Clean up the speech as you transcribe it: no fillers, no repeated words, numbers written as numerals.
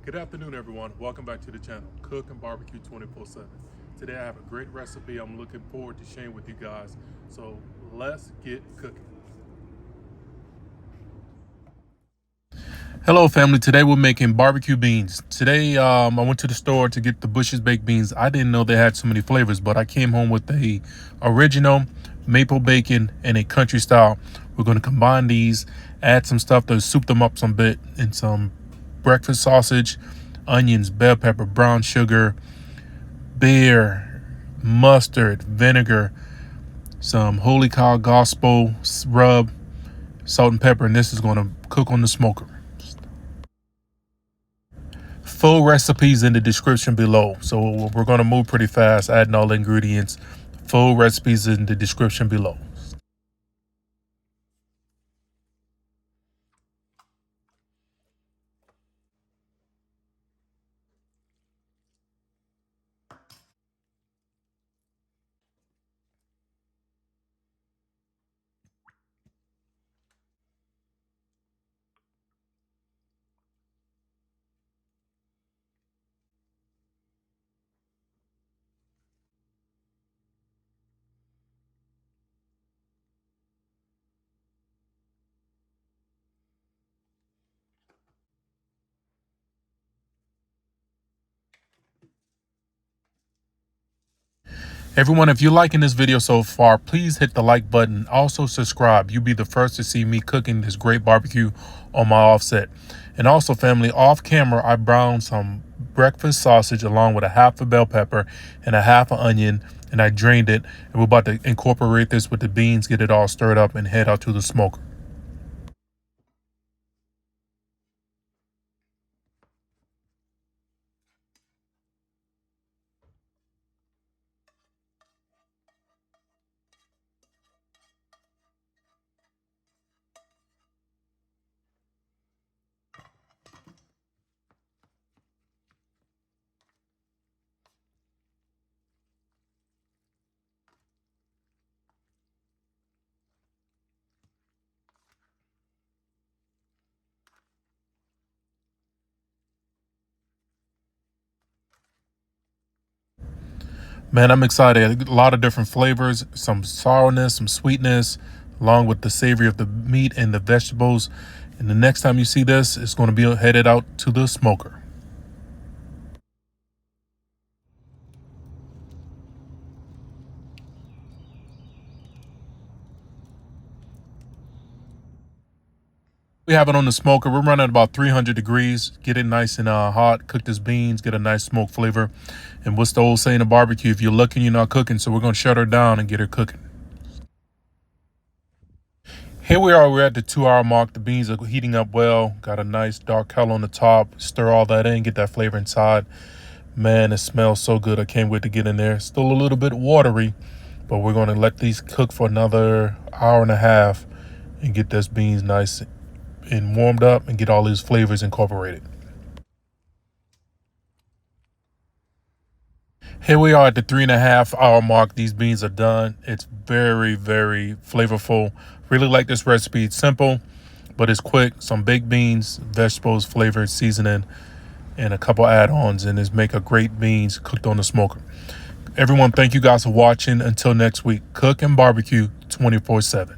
Good afternoon, everyone. Welcome back to the channel, Cook and Barbecue 24/7. Today I have a great recipe I'm looking forward to sharing with you guys. So let's get cooking. Hello family, today we're making barbecue beans. Today I went to the store to get the Bush's baked beans. I didn't know they had so many flavors, but I came home with a original maple bacon and a country style. We're going to combine these, add some stuff to soup them up some bit, and some breakfast sausage, onions, bell pepper, brown sugar, beer, mustard, vinegar, some holy cow gospel rub, salt and pepper, and this is going to cook on the smoker. Full recipes in the description below. So we're going to move pretty fast, adding all the ingredients. Full recipes in the description below. Everyone, if you're liking this video so far, please hit the like button. Also subscribe. You'll be the first to see me cooking this great barbecue on my offset. And also family, off camera, I browned some breakfast sausage along with a half a bell pepper and a half an onion, and I drained it. And we're about to incorporate this with the beans, get it all stirred up, and head out to the smoker. Man, I'm excited. A lot of different flavors, some sourness, some sweetness, along with the savory of the meat and the vegetables. And the next time you see this, it's going to be headed out to the smoker. We have it on the smoker. We're running about 300 degrees. Get it nice and hot. Cook this beans. Get a nice smoke flavor. And what's the old saying of barbecue? If you're looking, you're not cooking. So we're going to shut her down and get her cooking. Here we are. We're at the 2-hour mark. The beans are heating up well. Got a nice dark color on the top. Stir all that in. Get that flavor inside. Man, it smells so good. I can't wait to get in there. Still a little bit watery, but we're going to let these cook for another hour and a half and get those beans nice and warmed up and get all these flavors incorporated. Here we are at the 3.5-hour mark. These beans are done. It's very, very flavorful. Really like this recipe. It's simple, but it's quick. Some baked beans, vegetables, flavored seasoning, and a couple add-ons, and it's make a great beans cooked on the smoker. Everyone, thank you guys for watching. Until next week, cook and barbecue 24/7.